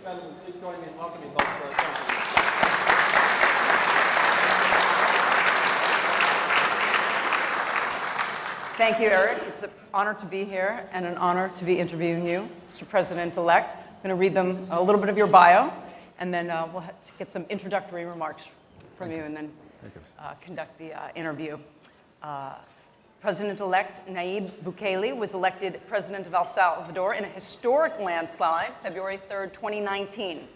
gentlemen, please join me in welcoming both to our conference. Thank you, Eric. It's an honor to be here and an honor to be interviewing you, Mr. President-elect. I'm going to read them a little bit of your bio, and then we'll get some introductory remarks from you, and then conduct the interview. President-elect Nayib Bukele was elected President of El Salvador in a historic landslide, February 3rd, 2019.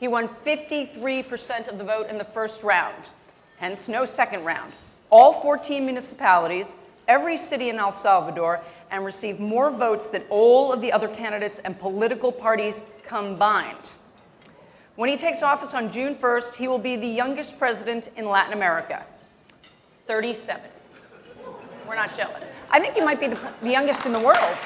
He won 53% of the vote in the first round, hence no second round. All 14 municipalities, every city in El Salvador, and received more votes than all of the other candidates and political parties combined. When he takes office on June 1st, he will be the youngest president in Latin America, 37. We're not jealous. I think you might be the youngest in the world.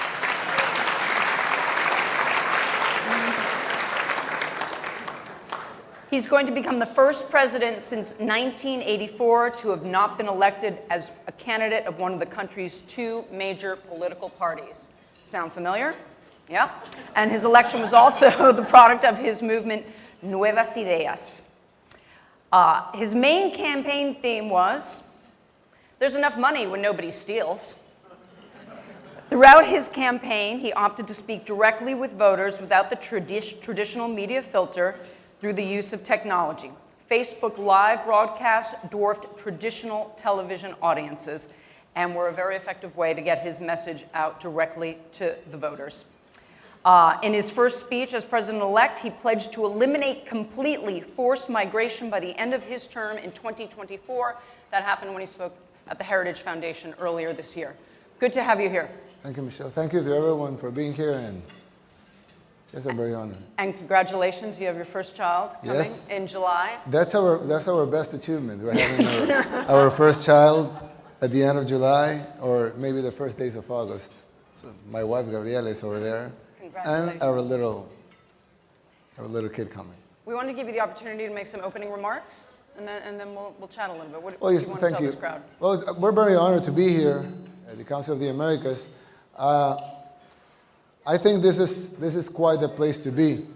He's going to become the first president since 1984 to have not been elected as a candidate of one of the country's two major political parties. Sound familiar? Yeah. And his election was also the product of his movement, Nuevas Ideas. His main campaign theme was, there's enough money when nobody steals. Throughout his campaign, he opted to speak directly with voters without the traditional media filter through the use of technology. Facebook Live broadcasts dwarfed traditional television audiences and were a very effective way to get his message out directly to the voters. In his first speech as president-elect, he pledged to eliminate completely forced migration by the end of his term in 2024. That happened when he spoke at the Heritage Foundation earlier this year. Good to have you here. Thank you, Michelle. Thank you to everyone for being here, and yes, I'm very honored. And congratulations, you have your first child coming in July. That's our best achievement. We're having our first child at the end of July, or maybe the first days of August. So my wife Gabriela is over there, and our little kid coming. We want to give you the opportunity to make some opening remarks. And then we'll chat a little bit. What well, yes, do you want to tell you. this crowd? Well, we're very honored to be here at the Council of the Americas. I think this is quite a place to be.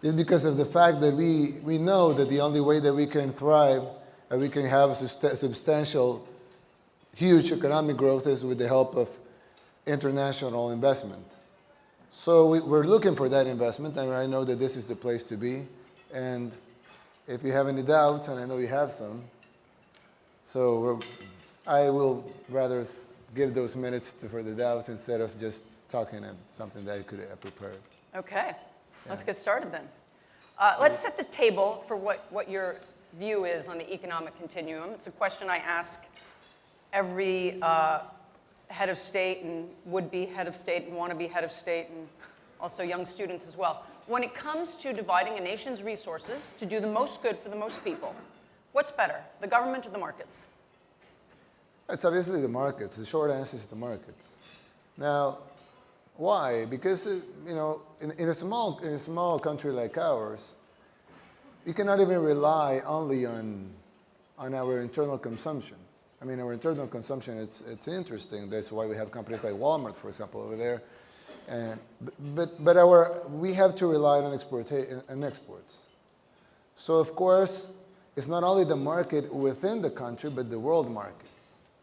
It's because of the fact that we know that the only way that we can thrive and we can have a substantial, huge economic growth is with the help of international investment. So we're looking for that investment, and I know that this is the place to be. And if you have any doubts, and I know you have some, so I will rather give those minutes for the doubts instead of just talking something that I could have prepared. Okay, let's get started then. Let's set the table for what your view is on the economic continuum. It's a question I ask every head of state and would-be head of state and want-to-be head of state, and also young students as well. When it comes to dividing a nation's resources to do the most good for the most people, what's better, the government or the markets? It's obviously the markets. The short answer is the markets. Now, why? Because in a small country like ours, you cannot even rely only on our internal consumption. I mean, our internal consumption, it's interesting. That's why we have companies like Walmart, for example, over there. But we have to rely on exports. So of course, it's not only the market within the country, but the world market.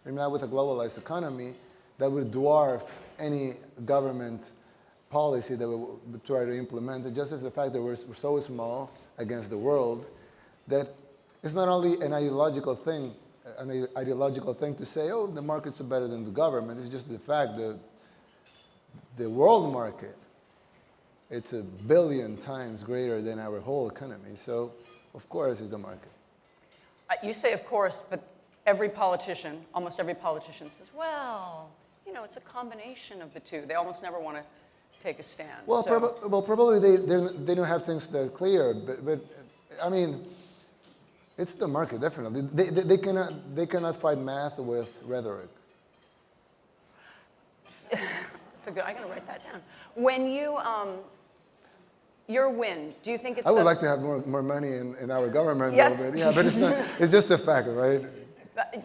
And now with a globalized economy, that would dwarf any government policy that we would try to implement. And just as the fact that we're so small against the world, that it's not only an ideological thing to say, oh, the markets are better than the government. It's just the fact that the world market, it's 1 billion times greater than our whole economy. So, of course, it's the market. You say, of course, but every politician, almost every politician says, well, it's a combination of the two. They almost never want to take a stand. Well, probably they don't have things that clear, but I mean, it's the market, definitely. They cannot fight math with rhetoric. I'm going to write that down. When your win, do you think it's... I would like to have more money in our government. Yes. Though, but yeah, but it's not. It's just a fact, right?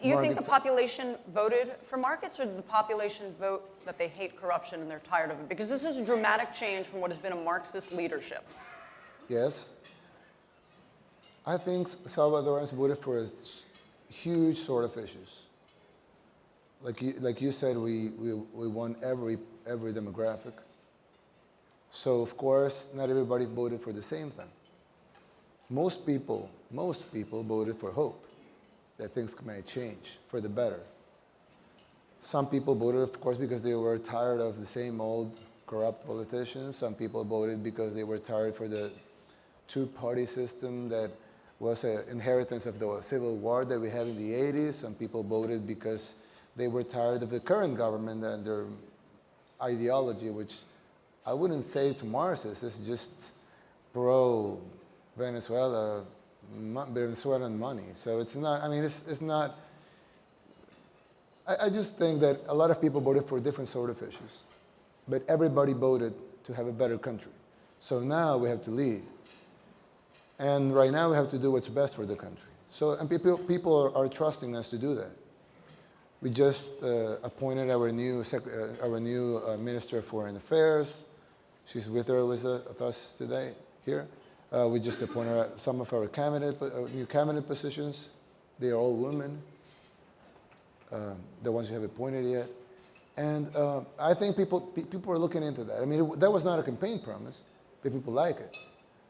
You think the population voted for markets, or did the population vote that they hate corruption and they're tired of it? Because this is a dramatic change from what has been a Marxist leadership. yes. I think Salvadorans voted for huge sort of issues. Like you said, we won every demographic. So of course, not everybody voted for the same thing. Most people voted for hope, that things might change for the better. Some people voted, of course, because they were tired of the same old corrupt politicians. Some people voted because they were tired for the two-party system that was an inheritance of the civil war that we had in the 80s. Some people voted because they were tired of the current government and their ideology, which I wouldn't say it's Marxist, it's just pro-Venezuela, Venezuelan money. So it's not, I mean, it's not, I just think that a lot of people voted for different sort of issues, but everybody voted to have a better country. So now we have to lead. And right now we have to do what's best for the country. So, and people are trusting us to do that. We just appointed our new Minister of Foreign Affairs. She's with us today here. We just appointed some of our new cabinet positions. They are all women, the ones who have appointed yet. And I think people are looking into that. I mean, that was not a campaign promise, but people like it.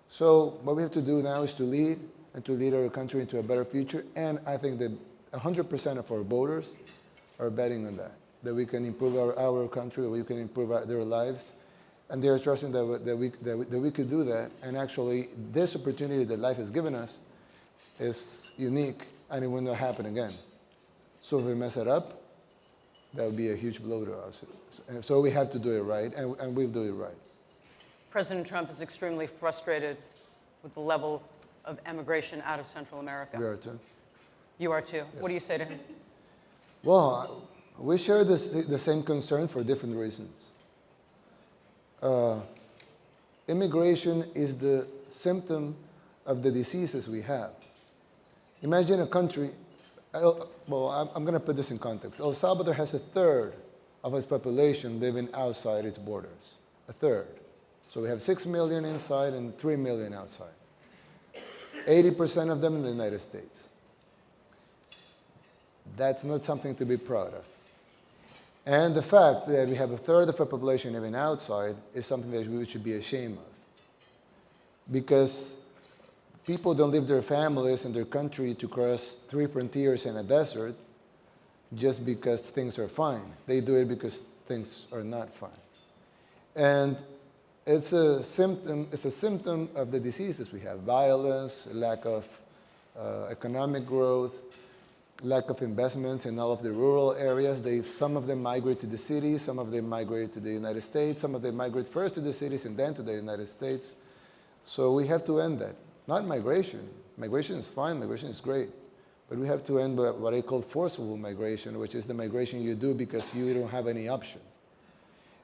So what we have to do now is to lead and to lead our country into a better future. And I think that 100% of our voters are betting on that we can improve our country, that we can improve their lives. And they're trusting that we could do that. And actually, this opportunity that life has given us is unique, and it will not happen again. So if we mess it up, that would be a huge blow to us. So we have to do it right, and we'll do it right. President Trump is extremely frustrated with the level of emigration out of Central America. We are too. You are too. Yes. What do you say to him? Well, we share the same concern for different reasons. Immigration is the symptom of the diseases we have. Imagine a country, well, I'm going to put this in context. El Salvador has a third of its population living outside its borders, a third. So we have 6 million inside and 3 million outside. 80% of them in the United States. That's not something to be proud of. And the fact that we have a third of our population living outside is something that we should be ashamed of. Because people don't leave their families and their country to cross 3 frontiers in a desert just because things are fine. They do it because things are not fine. And it's a symptom of the diseases we have: violence, lack of economic growth, lack of investments in all of the rural areas. Some of them migrate to the cities, some of them migrate to the United States, some of them migrate first to the cities and then to the United States. So we have to end that. Not migration. Migration is fine, migration is great. But we have to end what I call forceful migration, which is the migration you do because you don't have any option.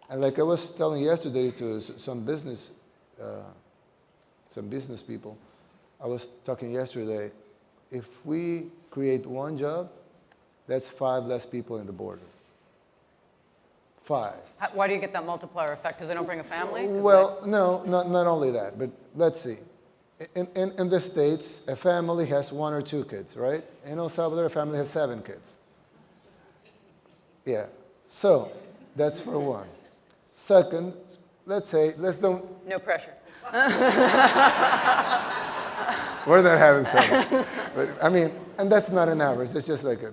And like I was telling yesterday to some business people, I was talking yesterday, if we create one job, that's 5 less people in the border. 5. Why do you get that multiplier effect? Because they don't bring a family? Well, no, not only that, but let's see. In the States, a family has 1 or 2 kids, right? In El Salvador, a family has 7 kids. Yeah, so that's for one. Second, let's don't... No pressure. We're not having 7. But I mean, and that's not an average. It's just like a,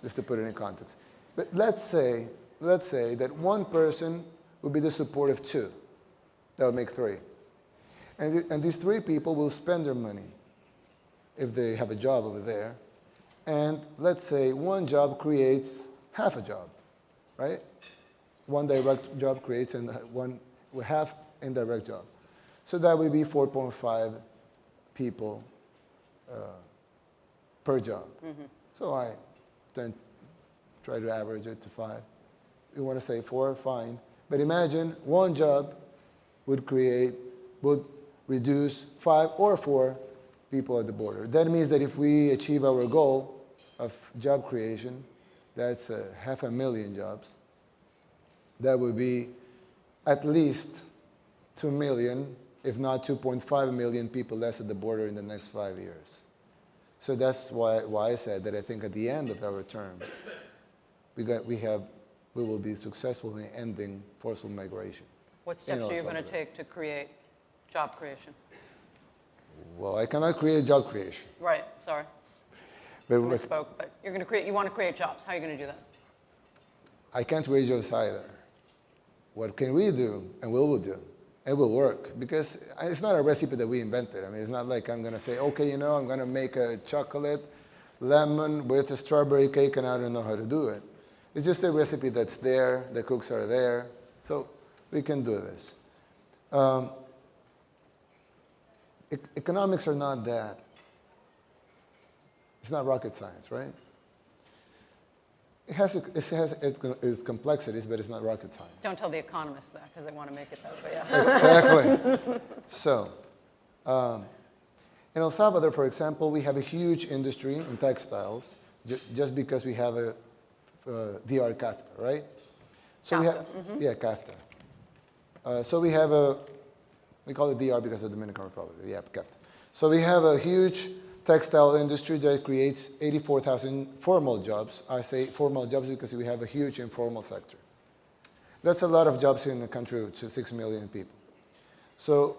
just to put it in context. But let's say that one person would be the support of 2. That would make 3. And these 3 people will spend their money if they have a job over there. And let's say one job creates half a job, right? One direct job creates and one half indirect job. So that would be 4.5 people per job. Mm-hmm. So I then try to average it to 5. You want to say 4, fine. But imagine one job would reduce 5 or 4 people at the border. That means that if we achieve our goal of job creation, that's 500,000 jobs. That would be at least 2 million if not 2.5 million people less at the border in the next 5 years. So that's why I said that I think at the end of our term, we will be successful in ending forceful migration. What steps are you going to take to create job creation? Well, I cannot create job creation. Right, sorry. But I misspoke, but you want to create jobs. How are you going to do that? I can't create jobs either. What can we do, and we will do? It will work, because it's not a recipe that we invented. I mean, it's not like I'm going to say, okay, I'm going to make a chocolate lemon with a strawberry cake, and I don't know how to do it. It's just a recipe that's there, the cooks are there, so we can do this. Economics are not that. It's not rocket science, right? It has its complexities, but it's not rocket science. Don't tell the economists that, because they want to make it that way. Yeah. Exactly. So, in El Salvador, for example, we have a huge industry in textiles, just because we have a DR CAFTA, right? So CAFTA. we have, yeah, CAFTA. So we have we call it DR because of the Dominican Republic, yeah, CAFTA. So we have a huge textile industry that creates 84,000 formal jobs. I say formal jobs because we have a huge informal sector. That's a lot of jobs in a country with 6 million people. So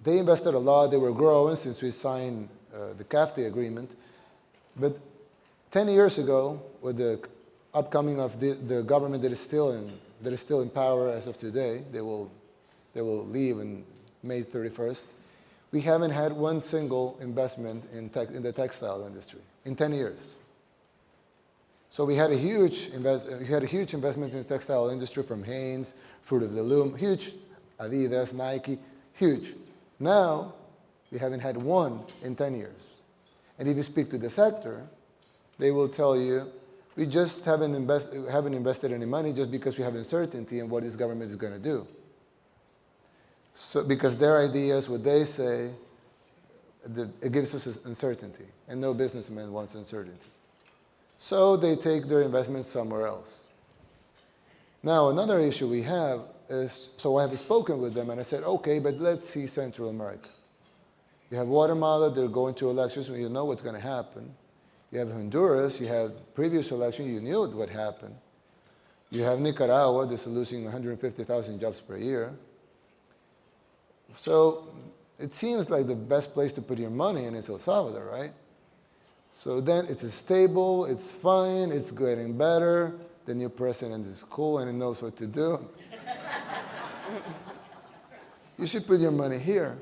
they invested a lot. They were growing since we signed the CAFTA agreement. But 10 years ago, with the upcoming of the government that is still in power as of today, they will leave on May 31st. We haven't had one single investment in the textile industry in 10 years. So we had a huge investment in the textile industry from Hanes, Fruit of the Loom, huge, Adidas, Nike, huge. Now, we haven't had one in 10 years. And if you speak to the sector, they will tell you, we just haven't invested any money just because we have uncertainty in what this government is going to do. So, because their ideas, what they say, it gives us uncertainty, and no businessman wants uncertainty. So they take their investments somewhere else. Now, another issue we have is, so I have spoken with them, and I said, okay, but let's see Central America. You have Guatemala, they're going to elections, you know what's going to happen. You have Honduras, you had previous election, you knew what happened. You have Nicaragua, that's losing 150,000 jobs per year. So it seems like the best place to put your money in is El Salvador, right? So then it's stable, it's fine, it's getting better. The new president is cool and he knows what to do. You should put your money here.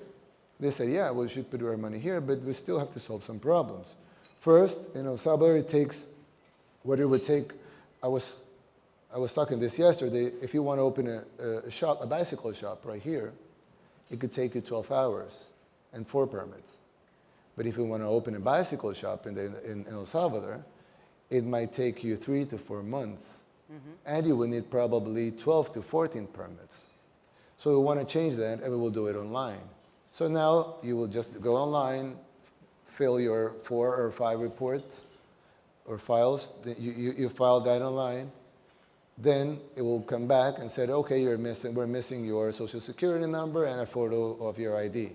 They said, yeah, well, we should put our money here, but we still have to solve some problems. First, in El Salvador, it takes what it would take. I was talking this yesterday. If you want to open a bicycle shop right here, it could take you 12 hours and 4 permits. But if you want to open a bicycle shop in El Salvador, it might take you 3 to 4 months. Mm-hmm. And you will need probably 12 to 14 permits. So we want to change that, and we will do it online. So now you will just go online, fill your 4 or 5 reports or files. You file that online. Then it will come back and say, okay, we're missing your social security number and a photo of your ID.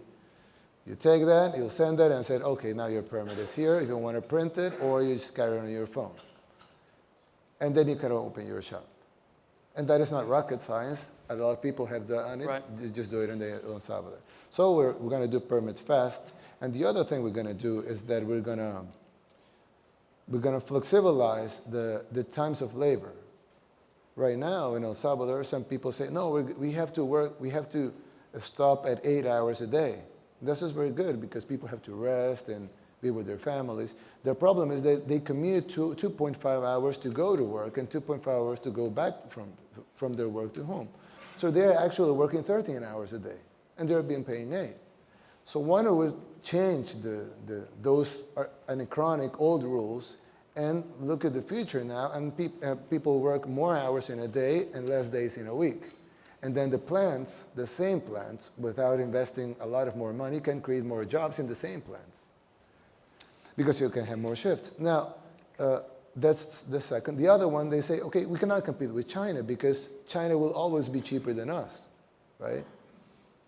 You take that, you'll send that and say, okay, now your permit is here. If you want to print it, or you just carry it on your phone. And then you can open your shop. And that is not rocket science. A lot of people have done it. Right. Just do it in El Salvador. So we're going to do permits fast. And the other thing we're going to do is that we're going to flexibilize the times of labor. Right now in El Salvador, some people say, no, we have to stop at 8 hours a day. This is very good because people have to rest and be with their families. Their problem is that they commute 2.5 hours to go to work and 2.5 hours to go back from their work to home. So they're actually working 13 hours a day, and they're being paid 8. So why don't we change those anachronic old rules and look at the future now, and people work more hours in a day and less days in a week. And then the same plants, without investing a lot of more money, can create more jobs in the same plants. Because you can have more shifts. Now, that's the second. The other one, they say, okay, we cannot compete with China because China will always be cheaper than us, right?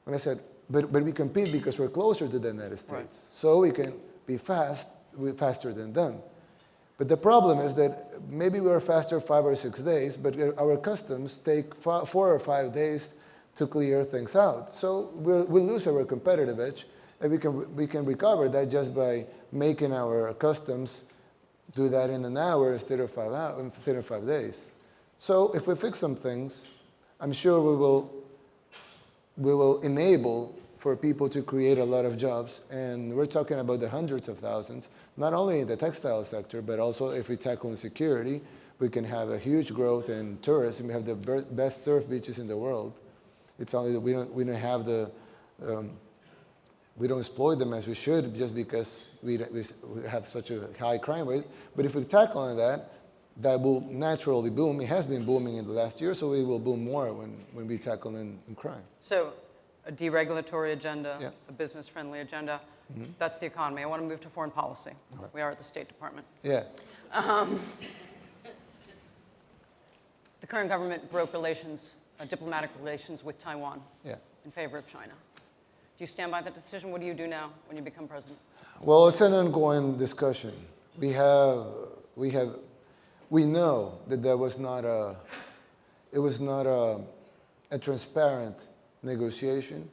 And I said, but we compete because we're closer to the United States. Right. So we can be faster than them. But the problem is that maybe we're faster 5 or 6 days, but our customs take 4 or 5 days to clear things out. So we lose our competitive edge, and we can recover that just by making our customs do that in an hour instead of 5 days. So if we fix some things, I'm sure we will enable for people to create a lot of jobs. And we're talking about the hundreds of thousands, not only in the textile sector, but also if we tackle insecurity, we can have a huge growth in tourism. We have the best surf beaches in the world. It's only that we don't have the, we don't exploit them as we should just because we have such a high crime rate. But if we tackle on that, that will naturally boom. It has been booming in the last year, so it will boom more when we tackle in crime. So a deregulatory agenda, yeah. a business-friendly agenda, that's the economy. I want to move to foreign policy. Right. We are at the State Department. Yeah. The current government broke relations, diplomatic relations with Taiwan in favor of China. Do you stand by that decision? What do you do now when you become president? Well, it's an ongoing discussion. We know that there was not it was not a transparent negotiation.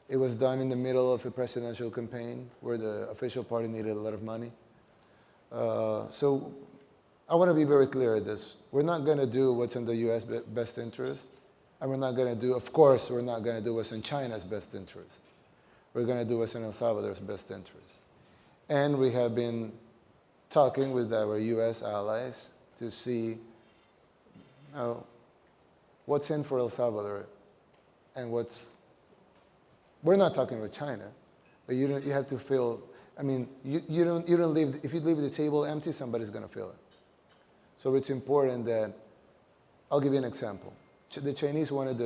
It was done in the middle of a presidential campaign where the official party needed a lot of money. So I want to be very clear at this. We're not going to do what's in the U.S. best interest. And we're not going to do, of course, we're not going to do what's in China's best interest. We're going to do what's in El Salvador's best interest. And we have been talking with our U.S. allies to see what's in for El Salvador and we're not talking about China, but you have to feel, I mean, you don't leave, if you leave the table empty, somebody's going to fill it. So it's important that, I'll give you an example. The Chinese wanted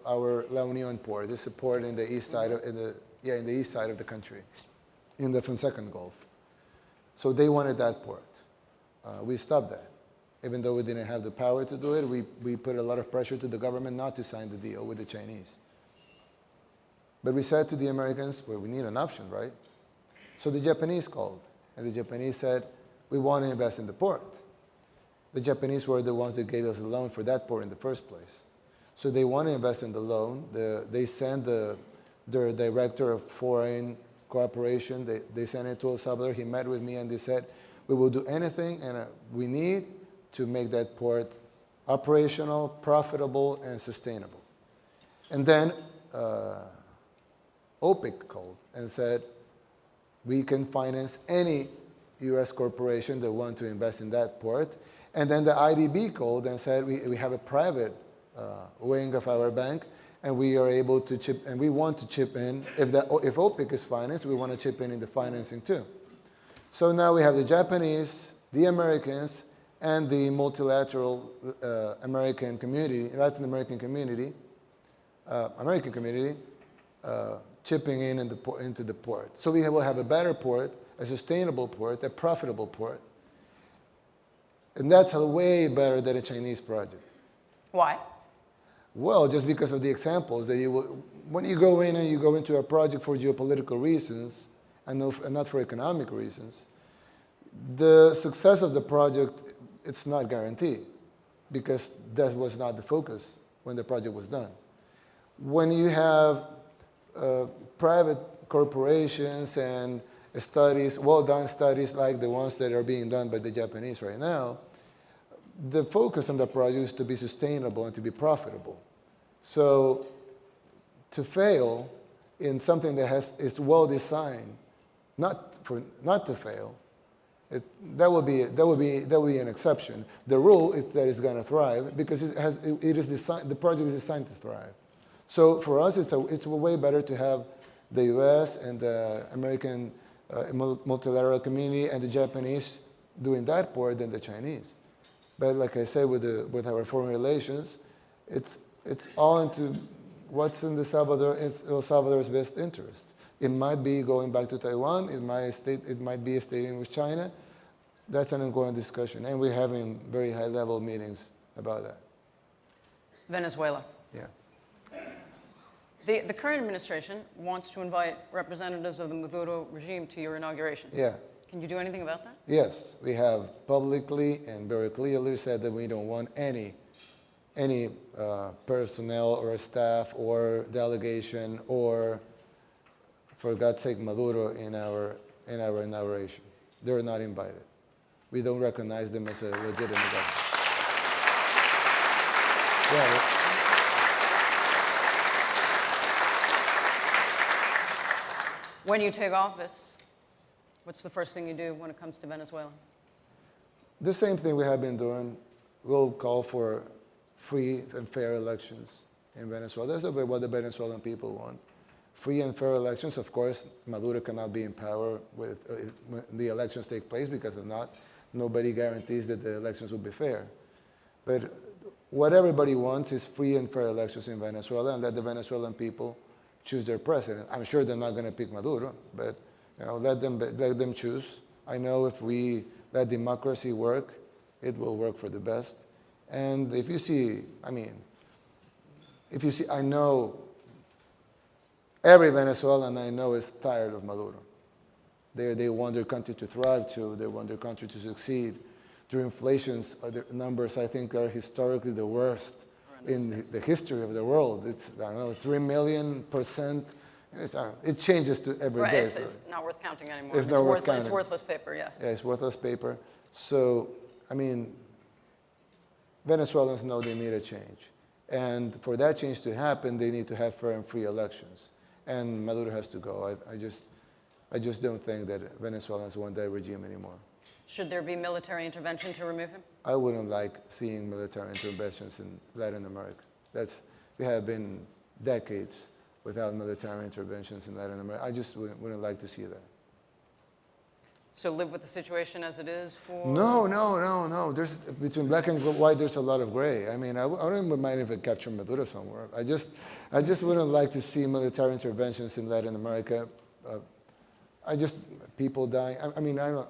our La Union port, this port in the east side in the east side of the country, in the Fonsecan Gulf. So they wanted that port. We stopped that. Even though we didn't have the power to do it, we put a lot of pressure to the government not to sign the deal with the Chinese. But we said to the Americans, well, we need an option, right? So the Japanese called, and the Japanese said, we want to invest in the port. The Japanese were the ones that gave us a loan for that port in the first place. So they want to invest in the loan. They sent their director of foreign cooperation, they sent it to El Salvador. He met with me and they said, we will do anything and we need to make that port operational, profitable, and sustainable. And then OPIC called and said, we can finance any U.S. corporation that want to invest in that port. And then the IDB called and said, we have a private wing of our bank, and we are able to chip, and we want to chip in. If OPIC is financed, we want to chip in the financing too. So now we have the Japanese, the Americans, and the multilateral American community, Latin American community, chipping in into the port. So we will have a better port, a sustainable port, a profitable port. And that's way better than a Chinese project. Why? Well, just because of the examples that when you go in and you go into a project for geopolitical reasons and not for economic reasons, the success of the project, it's not guaranteed because that was not the focus when the project was done. When you have private corporations and studies, well-done studies like the ones that are being done by the Japanese right now, the focus on the project is to be sustainable and to be profitable. So to fail in something that is well-designed, not to fail, that would be an exception. The rule is that it's going to thrive because the project is designed to thrive. So for us, it's way better to have the U.S. and the American multilateral community and the Japanese doing that port than the Chinese. But like I said, with our foreign relations, it's all into what's in El Salvador's best interest. It might be going back to Taiwan. It might be staying with China. That's an ongoing discussion, and we're having very high-level meetings about that. Venezuela. Yeah. The current administration wants to invite representatives of the Maduro regime to your inauguration. Yeah. Can you do anything about that? Yes, we have publicly and very clearly said that we don't want any personnel or staff or delegation or, for God's sake, Maduro in our inauguration. They're not invited. We don't recognize them as a legitimate government. Yeah. When you take office, what's the first thing you do when it comes to Venezuela? The same thing we have been doing. We'll call for free and fair elections in Venezuela. That's what the Venezuelan people want. Free and fair elections. Of course, Maduro cannot be in power when the elections take place, because if not, nobody guarantees that the elections will be fair. But what everybody wants is free and fair elections in Venezuela, and let the Venezuelan people choose their president. I'm sure they're not going to pick Maduro, but let them choose. I know if we let democracy work, it will work for the best. And if you see, I know every Venezuelan I know is tired of Maduro. They want their country to thrive too. They want their country to succeed. Their inflations, their numbers, I think, are historically the worst in the history of the world. It's, 3 million %. It changes to every day. It's not worth counting anymore. It's not worth counting. It's worthless paper, yes. Yeah, it's worthless paper. So, Venezuelans know they need a change. And for that change to happen, they need to have fair and free elections. And Maduro has to go. I just don't think that Venezuelans want that regime anymore. Should there be military intervention to remove him? I wouldn't like seeing military interventions in Latin America. We have been decades without military interventions in Latin America. I just wouldn't like to see that. So live with the situation as it is for... No. There's, between black and white, there's a lot of gray. I don't mind if it capture Maduro somewhere. I just wouldn't like to see military interventions in Latin America. People dying.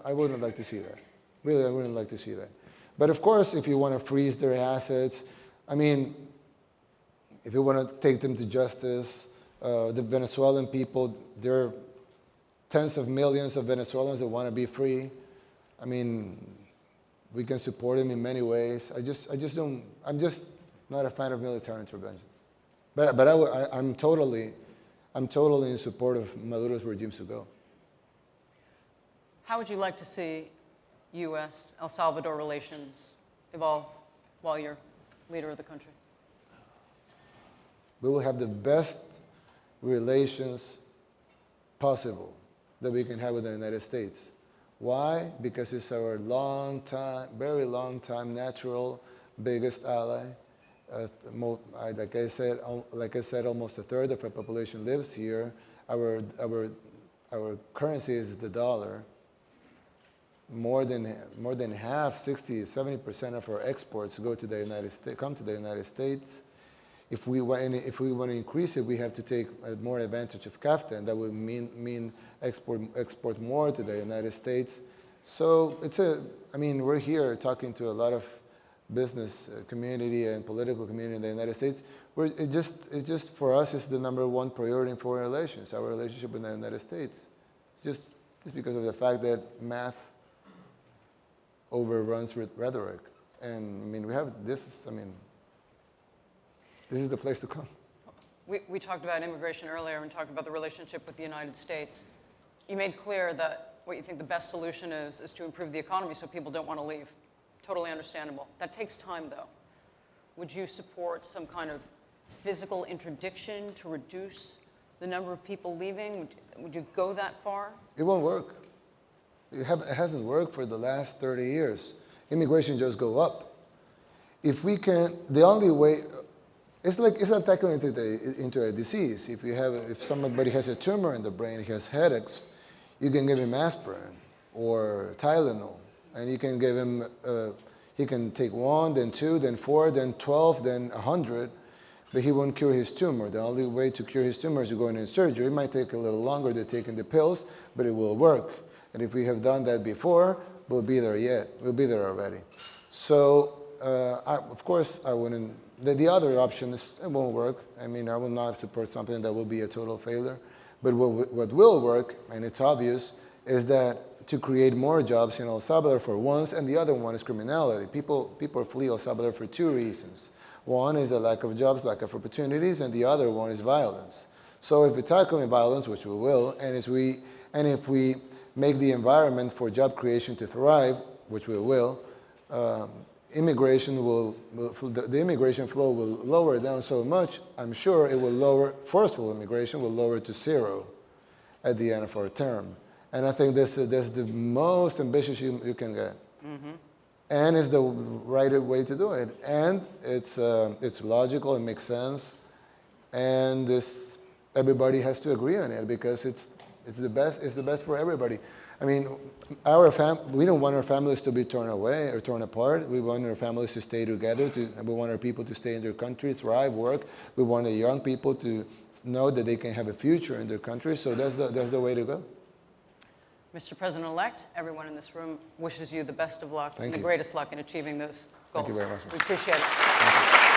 I wouldn't like to see that. Really, I wouldn't like to see that. But of course, if you want to freeze their assets, if you want to take them to justice, the Venezuelan people, there are tens of millions of Venezuelans that want to be free. We can support them in many ways. I'm just not a fan of military interventions. But I'm totally in support of Maduro's regimes to go. How would you like to see U.S.-El Salvador relations evolve while you're leader of the country? We will have the best relations possible that we can have with the United States. Why? Because it's our very long time natural biggest ally. Like I said, almost a third of our population lives here. Our currency is the dollar. More than half, 60, 70% of our exports come to the United States. If we want to increase it, we have to take more advantage of CAFTA, and that would mean export more to the United States. So we're here talking to a lot of business community and political community in the United States. It's just for us, it's the #1 priority in foreign relations, our relationship with the United States. Just because of the fact that math overruns with rhetoric. And we have this is the place to come. We talked about immigration earlier and talked about the relationship with the United States. You made clear that what you think the best solution is to improve the economy so people don't want to leave. Totally understandable. That takes time, though. Would you support some kind of physical interdiction to reduce the number of people leaving? Would you go that far? It won't work. It hasn't worked for the last 30 years. Immigration just go up. If we can, the only way, it's like tackling into a disease. If somebody has a tumor in the brain, he has headaches, you can give him aspirin or Tylenol, and you can give him, he can take 1, then 2, then 4, then 12, then 100, but he won't cure his tumor. The only way to cure his tumor is to go into surgery. It might take a little longer than taking the pills, but it will work. And if we have done that before, we'll be there yet. We'll be there already. So of course, I wouldn't. The other option is it won't work. I mean, I will not support something that will be a total failure. But what will work, and it's obvious, is that to create more jobs in El Salvador for once, and the other one is criminality. People flee El Salvador for two reasons. One is the lack of jobs, lack of opportunities, and the other one is violence. So if we tackle violence, which we will, and if we make the environment for job creation to thrive, which we will, the immigration flow will lower down so much, I'm sure it will lower, forceful immigration will lower to zero at the end of our term. And I think that's the most ambitious you can get. Mm-hmm. And it's the right way to do it. And it's logical, it makes sense, and everybody has to agree on it because it's the best for everybody. I mean, we don't want our families to be torn away or torn apart. We want our families to stay together. We want our people to stay in their country, thrive, work. We want the young people to know that they can have a future in their country. So that's the way to go. Mr. President-elect, everyone in this room wishes you the best of luck Thank and the you. greatest luck in achieving those goals. Thank you very much. We appreciate it.